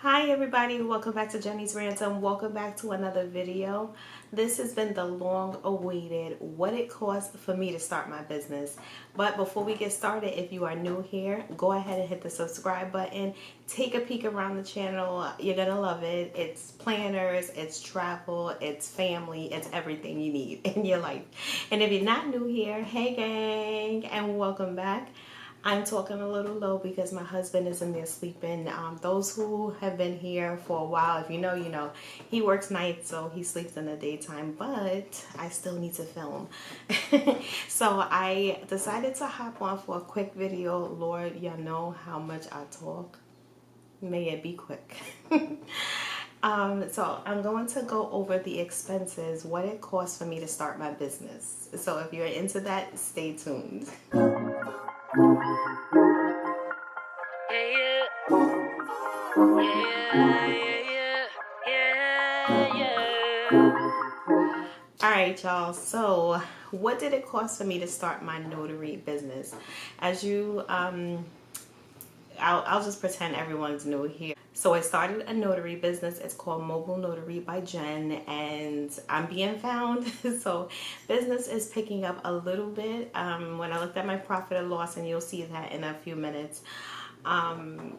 Hi everybody, welcome back to Jenny's Ransom. Welcome back to another video. This has been the long awaited what it costs for me to start my business. But before we get started, if you are new here, go ahead and hit the subscribe button. Take a peek around the channel. You're gonna love it. It's planners, it's travel, it's family, it's everything you need in your life. And if you're not new here, hey gang, and welcome back. I'm talking a little low because my husband is in there sleeping. Those who have been here for a while, if you know, you know. He works nights, so he sleeps in the daytime, but I still need to film. So I decided to hop on for a quick video. Lord, y'all know how much I talk. May it be quick. So I'm going to go over the expenses, what it costs for me to start my business. So if you're into that, stay tuned. Alright y'all, so what did it cost for me to start my notary business? As you, I'll just pretend everyone's new here. So I started a notary business. It's called Mobile Notary by Jen, and I'm being found. So business is picking up a little bit. When I looked at my profit and loss, and you'll see that in a few minutes, I'm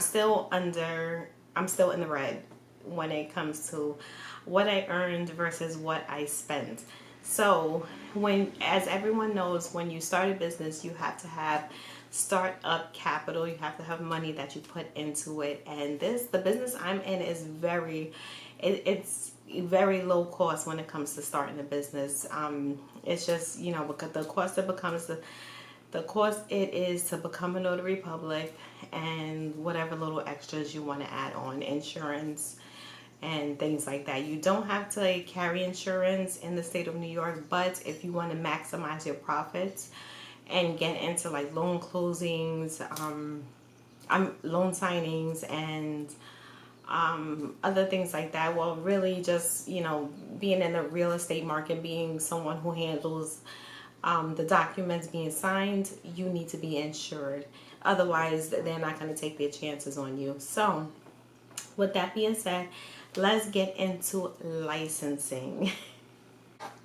still in the red when it comes to what I earned versus what I spent. So as everyone knows, when you start a business, you have to have startup capital. You have to have money that you put into it. And the business I'm in is it's very low cost when it comes to starting a business. It's just, you know, because the cost it is to become a notary public and whatever little extras you want to add on, insurance and things like that. You don't have to carry insurance in the state of New York, but if you want to maximize your profits and get into like loan closings, loan signings, and other things like that, well, really just, you know, being in the real estate market, being someone who handles the documents being signed, you need to be insured. Otherwise, they're not going to take their chances on you. So with that being said, let's get into licensing.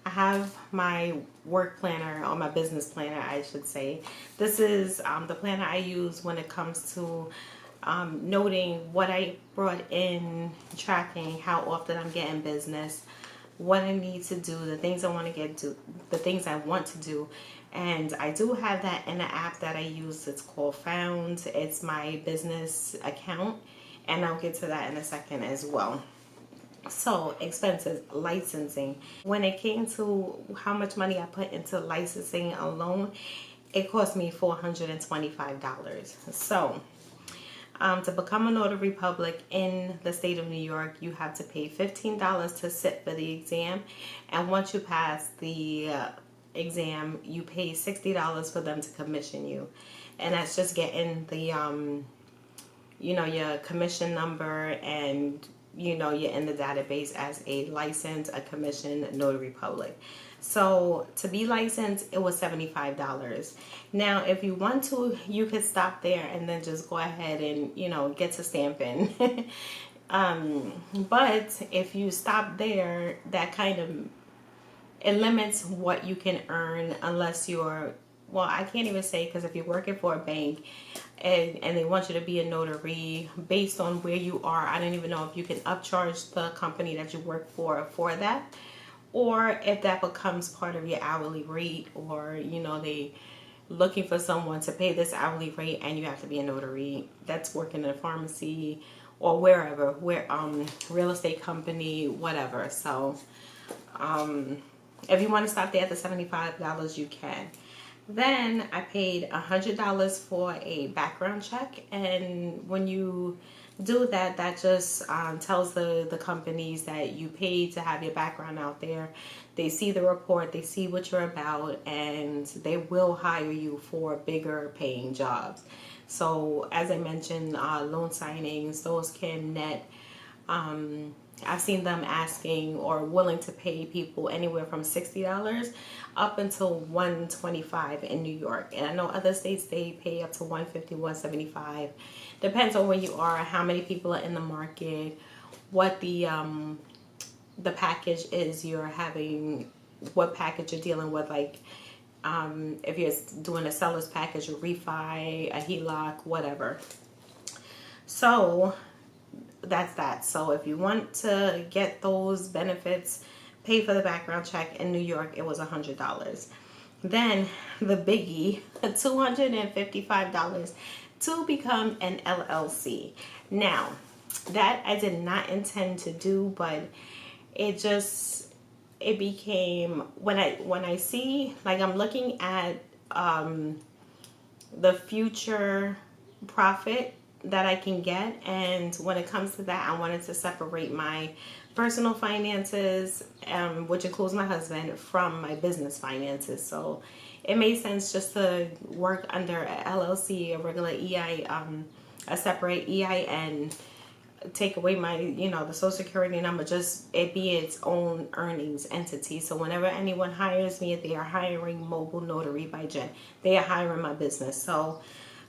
I have my work planner, or my business planner, I should say. This is the planner I use when it comes to noting what I brought in, tracking how often I'm getting business, what I need to do, the things I want to do. And I do have that in an app that I use. It's called Found. It's my business account, and I'll get to that in a second as well. So expenses, licensing. When it came to how much money I put into licensing alone, it cost me $425. So to become a notary public in the state of New York, you have to pay $15 to sit for the exam, and once you pass the exam, you pay $60 for them to commission you, and that's just getting the you know, your commission number, and you know, you're in the database as a licensed, a commissioned notary public. So to be licensed, it was $75. Now, if you want to, you could stop there and then just go ahead and, you know, get to stamping. But if you stop there, that kind of, it limits what you can earn unless you're, well, I can't even say, because if you're working for a bank and they want you to be a notary based on where you are, I don't even know if you can upcharge the company that you work for that, or if that becomes part of your hourly rate, or, you know, they looking for someone to pay this hourly rate and you have to be a notary that's working in a pharmacy or wherever, real estate company, whatever. So if you want to stop there at the $75, you can. Then I paid $100 for a background check, and when you do that, that just tells the companies that you paid to have your background out there. They see the report, they see what you're about, and they will hire you for bigger paying jobs. So as I mentioned, loan signings, those can net, I've seen them asking or willing to pay people anywhere from $60 up until $125 in New York. And I know other states, they pay up to $150, $175. depends on where you are, how many people are in the market, what the package is you're having, what package you're dealing with, like if you're doing a seller's package, a refi, a HELOC, whatever. So that's that. So if you want to get those benefits, pay for the background check. In New York, it was $100. Then the biggie, $255 to become an LLC. Now, that I did not intend to do, but it became, when I see, like, I'm looking at the future profit that I can get, and when it comes to that, I wanted to separate my personal finances, which includes my husband, from my business finances. So it made sense just to work under a LLC, a regular a separate EIN, take away my, the social security number, just it be its own earnings entity. So whenever anyone hires me, they are hiring Mobile Notary by Jen. They are hiring my business. So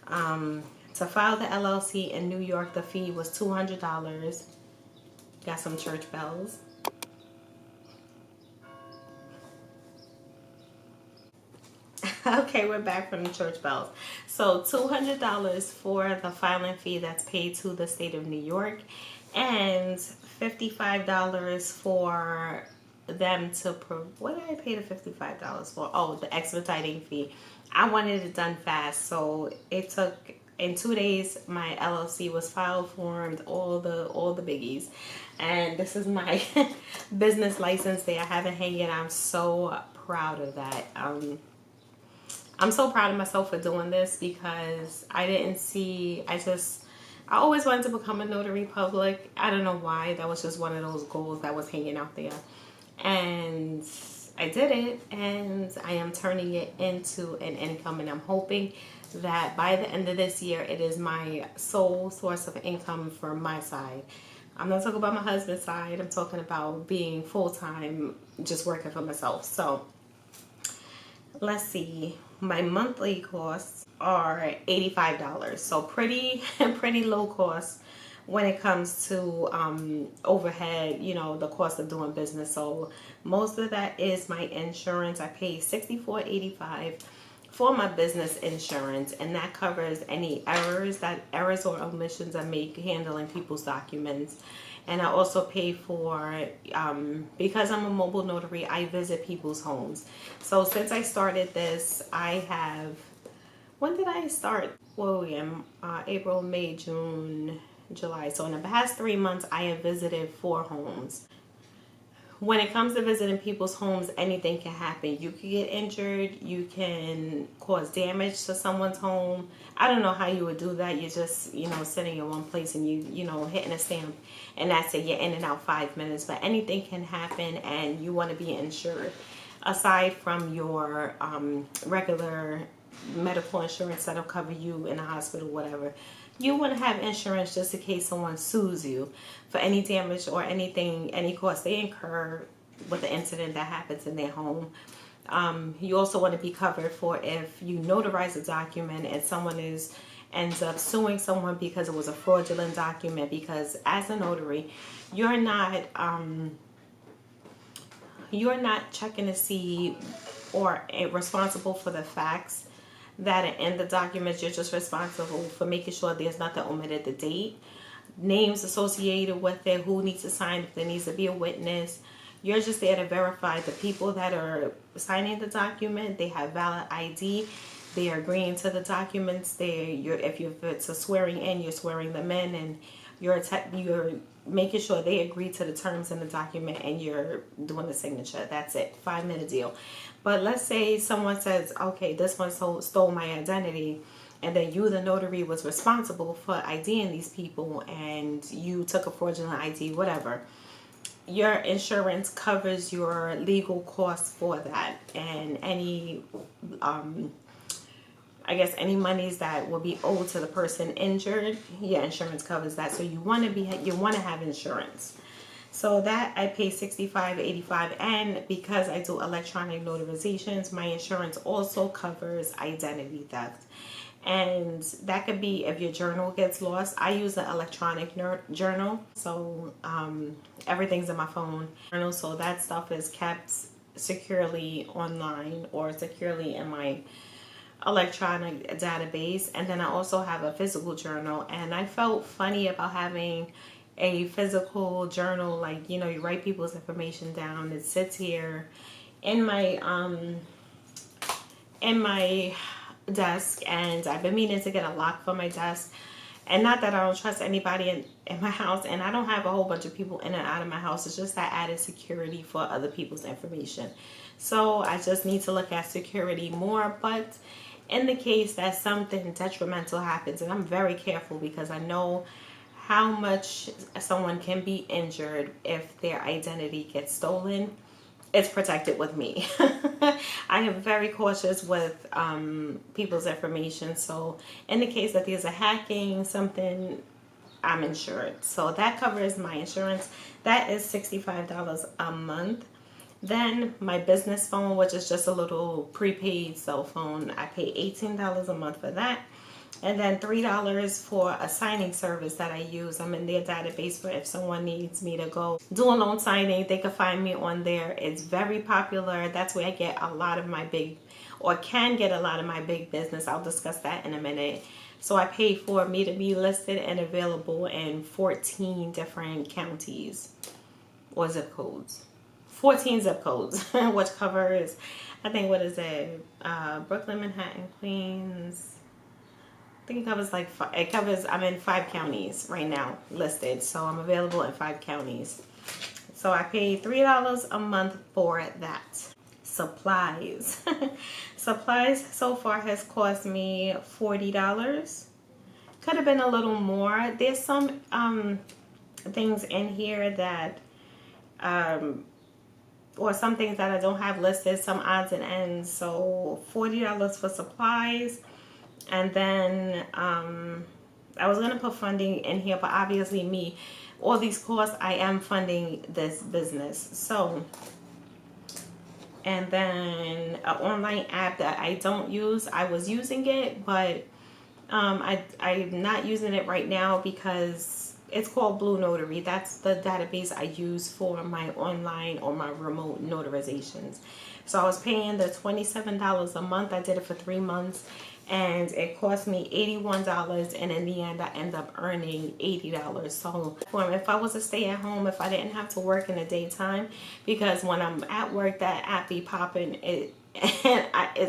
to file the LLC in New York, the fee was $200. Got some church bells. Okay, we're back from the church bells. So $200 for the filing fee that's paid to the state of New York, and $55 for them to what did I pay the $55 for? Oh, the expediting fee. I wanted it done fast, so it took, in 2 days my LLC was filed, formed, all the biggies, and this is my business license there. I have it hanging. I'm so proud of that. I'm so proud of myself for doing this, because I always wanted to become a notary public. I don't know why. That was just one of those goals that was hanging out there. And I did it, and I am turning it into an income, and I'm hoping that by the end of this year, it is my sole source of income for my side. I'm not talking about my husband's side. I'm talking about being full-time, just working for myself. So let's see. My monthly costs are $85. So pretty low cost when it comes to overhead, the cost of doing business. So most of that is my insurance. I pay $64.85 for my business insurance, and that covers any errors or omissions I make handling people's documents. And I also pay for, because I'm a mobile notary, I visit people's homes. So since I started this, when did I start? Well, April, May, June, July. So in the past 3 months, I have visited 4 homes. When it comes to visiting people's homes, anything can happen. You can get injured. You can cause damage to someone's home. I don't know how you would do that. You're just, sitting in one place and hitting a stamp, and that's it. You're in and out 5 minutes. But anything can happen, and you want to be insured. Aside from your regular medical insurance that'll cover you in the hospital, whatever, you want to have insurance just in case someone sues you for any damage or any cost they incur with the incident that happens in their home. You also want to be covered for if you notarize a document and someone ends up suing someone because it was a fraudulent document. Because as a notary, you're not checking to see or responsible for the facts that are in the documents. You're just responsible for making sure there's nothing omitted, the date, names associated with it, who needs to sign, if there needs to be a witness. You're just there to verify the people that are signing the document, they have valid ID, they are agreeing to the documents. If it's a swearing in, you're swearing them in, and you're making sure they agree to the terms in the document, and you're doing the signature. That's it. 5-minute deal. But let's say someone says, okay, this one stole my identity, and then you, the notary, was responsible for IDing these people, and you took a fraudulent ID, whatever. Your insurance covers your legal costs for that, and any monies that will be owed to the person injured, your insurance covers that. So you want to have insurance. So that I pay $65.85, and because I do electronic notarizations, my insurance also covers identity theft. And that could be if your journal gets lost. I use an electronic journal, so everything's in my phone. So that stuff is kept securely online or securely in my electronic database. And then I also have a physical journal, and I felt funny about having a physical journal. Like, you know, you write people's information down. It sits here in my desk, and I've been meaning to get a lock for my desk. And not that I don't trust anybody in my house, and I don't have a whole bunch of people in and out of my house. It's just that added security for other people's information. So I just need to look at security more. But in the case that something detrimental happens, and I'm very careful because I know how much someone can be injured if their identity gets stolen, it's protected with me. I am very cautious with people's information. So in the case that there's a hacking, something, I'm insured. So that covers my insurance. That is $65 a month. Then my business phone, which is just a little prepaid cell phone, I pay $18 a month for that. And then $3 for a signing service that I use. I'm in their database for if someone needs me to go do a loan signing, they can find me on there. It's very popular. That's where I get a lot of my big, or can get a lot of my big business. I'll discuss that in a minute. So I pay for me to be listed and available in 14 different counties or zip codes. 14 zip codes, which covers, I think, what is it? Brooklyn, Manhattan, Queens. I think it covers I'm in 5 counties right now listed. So I'm available in 5 counties. So I pay $3 a month for that. Supplies. Supplies so far has cost me $40. Could have been a little more. There's some things in here that or some things that I don't have listed, some odds and ends. So $40 for supplies. And then I was going to put funding in here, but obviously all these costs, I am funding this business. So, and then an online app that I don't use. I was using it, but I'm not using it right now because it's called Blue Notary. That's the database I use for my online or my remote notarizations. So I was paying the $27 a month. I did it for 3 months. And it cost me $81, and in the end I ended up earning $80. So if I was to stay at home, if I didn't have to work in the daytime, because when I'm at work that app be popping, it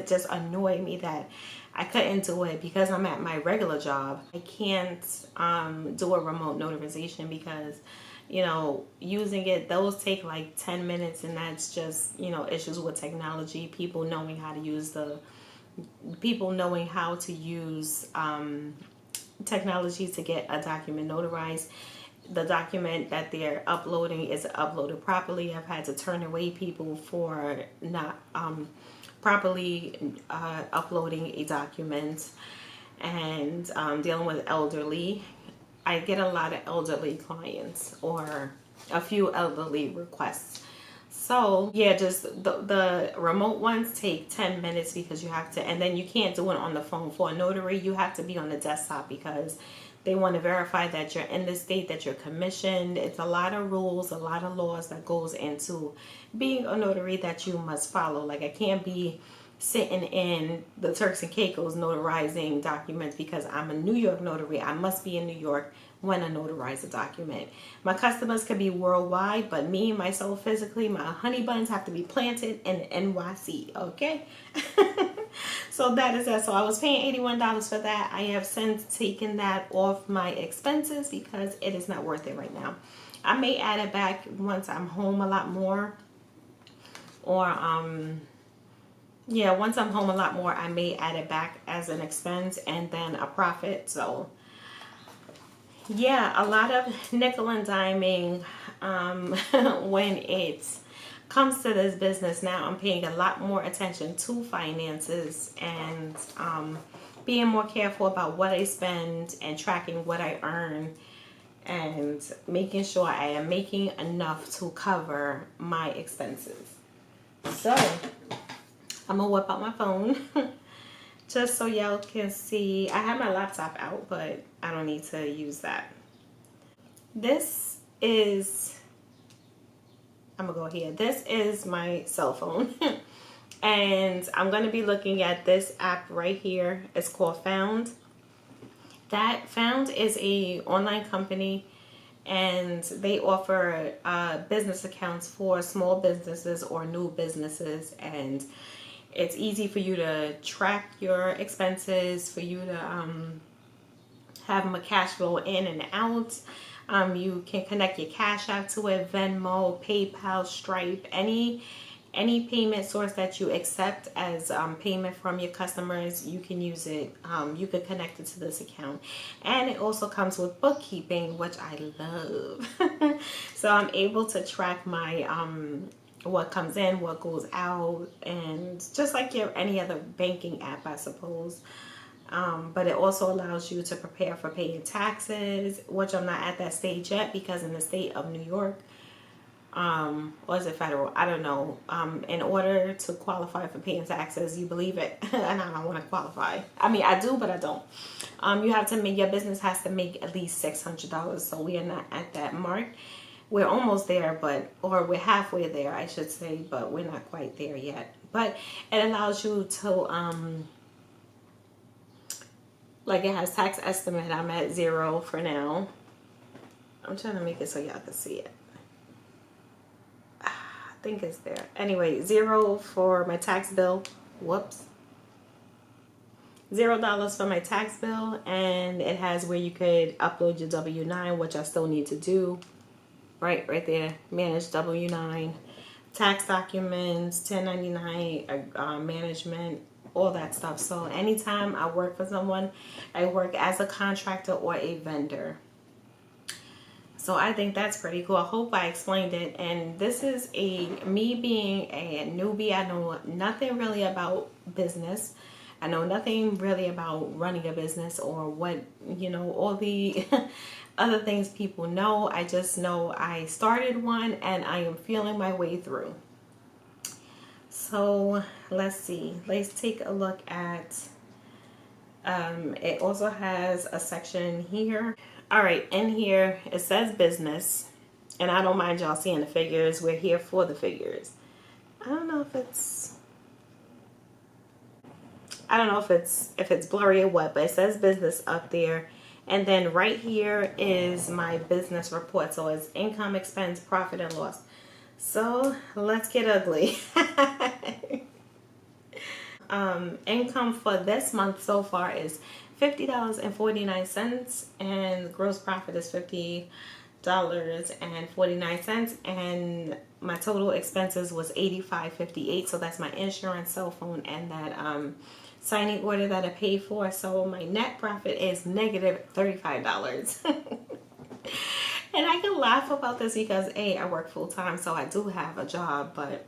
just annoyed me that I couldn't do it because I'm at my regular job. I can't do a remote notarization because, you know, using it, those take like 10 minutes, and that's just, you know, issues with technology, people knowing how to use technology to get a document notarized. The document that they're uploading is uploaded properly. I've had to turn away people for not properly uploading a document, and dealing with elderly. I get a lot of elderly clients or a few elderly requests. So yeah, just the remote ones take 10 minutes because you have to, and then you can't do it on the phone. For a notary, you have to be on the desktop because they want to verify that you're in the state, that you're commissioned. It's a lot of rules, a lot of laws that goes into being a notary that you must follow. Like, I can't be sitting in the Turks and Caicos notarizing documents because I'm a New York notary. I must be in New York when I notarize a document. My customers could be worldwide, but me, myself, physically, my honey buns have to be planted in NYC, okay? So that is that. So I was paying $81 for that. I have since taken that off my expenses because it is not worth it right now. I may add it back once I'm home a lot more, or yeah, once I'm home a lot more, I may add it back as an expense and then a profit. So yeah, a lot of nickel and diming when it comes to this business. Now I'm paying a lot more attention to finances and being more careful about what I spend and tracking what I earn and making sure I am making enough to cover my expenses. So I'm gonna whip out my phone just so y'all can see. I have my laptop out, but I don't need to use that. This is, I'm gonna go here. This is my cell phone. And I'm gonna be looking at this app right here. It's called Found. That Found is a online company, and they offer business accounts for small businesses or new businesses, and it's easy for you to track your expenses, for you to have a cash flow in and out. You can connect your Cash App to it, Venmo, PayPal, Stripe, any payment source that you accept as payment from your customers, you can use it. You can connect it to this account. And it also comes with bookkeeping, which I love. So I'm able to track my what comes in, what goes out, and just like any other banking app, I suppose. But it also allows you to prepare for paying taxes, which I'm not at that stage yet, because in the state of New York, or is it federal? I don't know. In order to qualify for paying taxes, you believe it, and I don't want to qualify. I mean, I do, but I don't. You have to make, your business has to make at least $600. So we are not at that mark. We're almost there, or we're halfway there, I should say, but we're not quite there yet. But it allows you to, like, it has tax estimate. I'm at 0 for now. I'm trying to make it so y'all can see it. I think it's there. Anyway, 0 for my tax bill. Whoops. $0 for my tax bill, and it has where you could upload your W-9, which I still need to do. Right there. Manage W-9, tax documents, 1099 management, all that stuff. So anytime I work for someone, I work as a contractor or a vendor. So I think that's pretty cool. I hope I explained it. And this is me being a newbie. I know nothing really about business. I know nothing really about running a business or what, all the other things people know. I just know I started one and I am feeling my way through. So let's see. Let's take a look at, it also has a section here. All right, in here it says business, and I don't mind y'all seeing the figures. We're here for the figures. I don't know if it's blurry or what, but it says business up there. And then right here is my business report. So it's income, expense, profit, and loss. So let's get ugly. Income for this month so far is $50.49, and gross profit is $50.49, and my total expenses was $85.58. So that's my insurance, cell phone, and that signing order that I paid for. So my net profit is negative $35. And I can laugh about this because I work full time, so I do have a job, but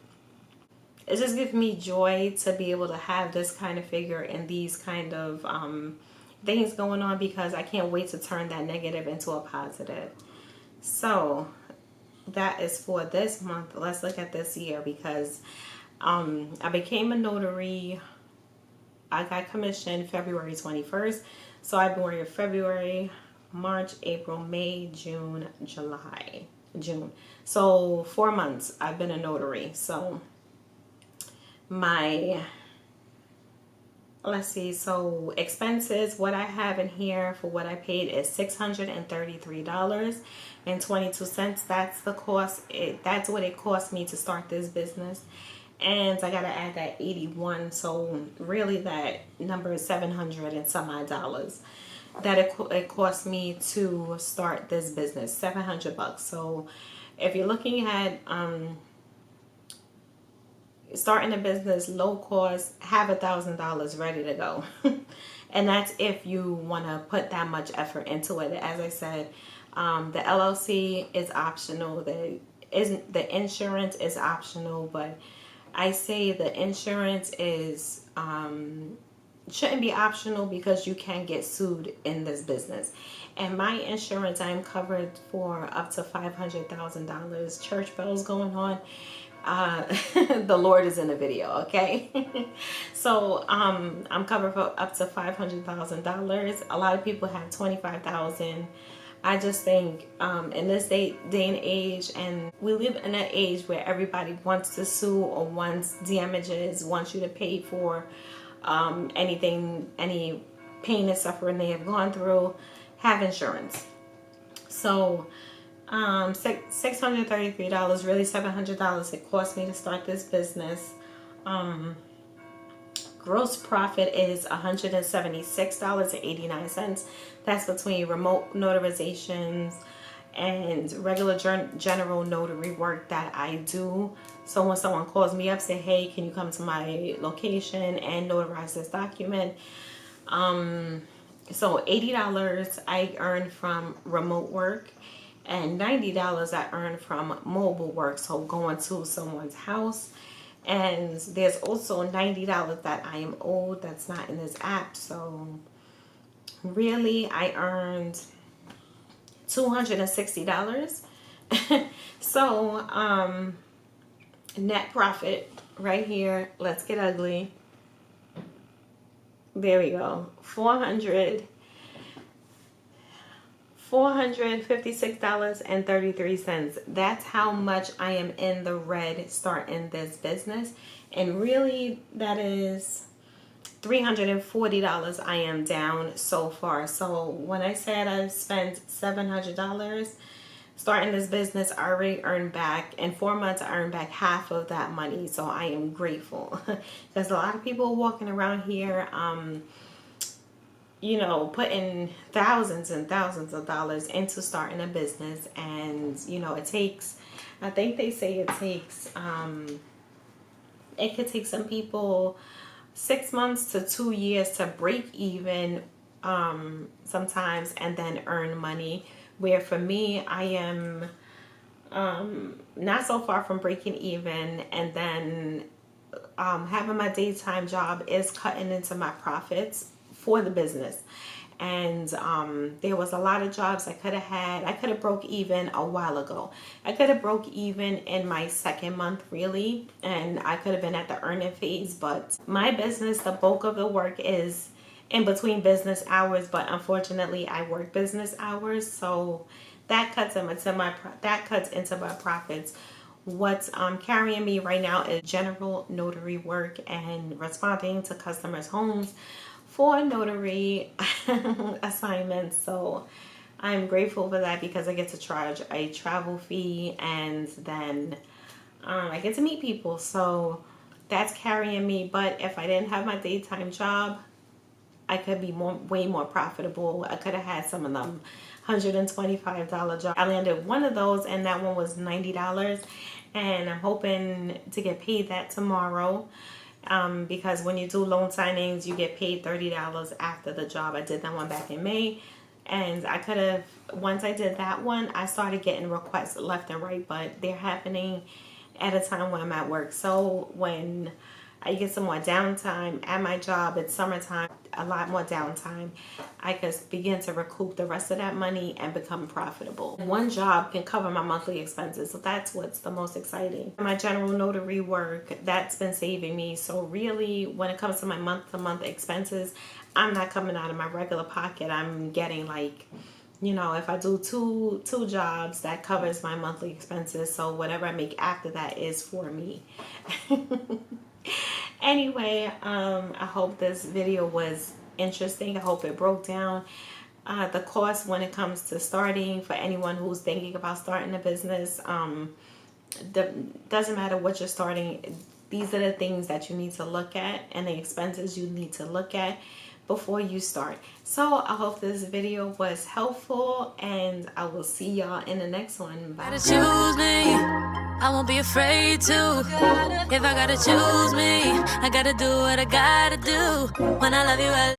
it just gives me joy to be able to have this kind of figure and these kind of things going on, because I can't wait to turn that negative into a positive. So that is for this month. Let's look at this year, because I became a notary. I got commissioned February 21st. So I've been working February, March, April, May, June, July, June. So 4 months I've been a notary. So let's see, so expenses, what I have in here for what I paid is $633.22. That's the cost. That's what it cost me to start this business. And I gotta add that 81, so really that number is 700 and some odd dollars that it cost me to start this business, $700. So if you're looking at starting a business low cost, have $1,000 ready to go. And that's if you want to put that much effort into it. As I said, the LLC is optional. The insurance is optional, but I say the insurance is shouldn't be optional, because you can get sued in this business. And my insurance, I am covered for up to $500,000. Church bells going on. the Lord is in the video, okay? So I'm covered for up to $500,000. A lot of people have 25,000. I just think in this day and age, and we live in an age where everybody wants to sue or wants damages, wants you to pay for anything, any pain and suffering they have gone through. Have insurance. So $633, really $700 it cost me to start this business. Gross profit is $176.89. That's between remote notarizations and regular general notary work that I do. So when someone calls me up, say, hey, can you come to my location and notarize this document? So $80 I earn from remote work, and $90 I earn from mobile work, so going to someone's house. And there's also $90 that I am owed that's not in this app. So really I earned $260. So net profit right here, let's get ugly. There we go. $456.33. That's how much I am in the red starting this business. And really that is $340 I am down so far. So when I said I've spent $700 starting this business, I already earned back, in 4 months I earned back half of that money. So I am grateful. Because a lot of people walking around here you know, putting thousands and thousands of dollars into starting a business. And you know, it takes, I think they say it takes it could take some people 6 months to 2 years to break even sometimes, and then earn money. Where for me, I am not so far from breaking even, and then having my daytime job is cutting into my profits for the business. And there was a lot of jobs I could have had. I could have broke even a while ago. I could have broke even in my second month, really, and I could have been at the earning phase. But my business, the bulk of the work is in between business hours, but unfortunately I work business hours, so that cuts into my profits. What's carrying me right now is general notary work and responding to customers' homes for notary assignments. So I'm grateful for that, because I get to charge a travel fee, and then I get to meet people. So that's carrying me. But if I didn't have my daytime job, I could be way more profitable. I could have had some of them $125 jobs. I landed one of those, and that one was $90, and I'm hoping to get paid that tomorrow. Because when you do loan signings, you get paid $30 after the job. I did that one back in May, and I could have, once I did that one, I started getting requests left and right, but they're happening at a time when I'm at work. So when I get some more downtime at my job, it's summertime, a lot more downtime, I can begin to recoup the rest of that money and become profitable. One job can cover my monthly expenses, so that's what's the most exciting. My general notary work, that's been saving me. So really, when it comes to my month-to-month expenses, I'm not coming out of my regular pocket. I'm getting, like, you know, if I do two jobs, that covers my monthly expenses. So whatever I make after that is for me. Anyway, I hope this video was interesting. I hope it broke down the cost when it comes to starting, for anyone who's thinking about starting a business. Doesn't matter what you're starting, these are the things that you need to look at, and the expenses you need to look at before you start. So I hope this video was helpful, and I will see y'all in the next one. Bye. Choose me, I won't be afraid to. If I gotta choose me, I gotta do what I gotta do. When I love you,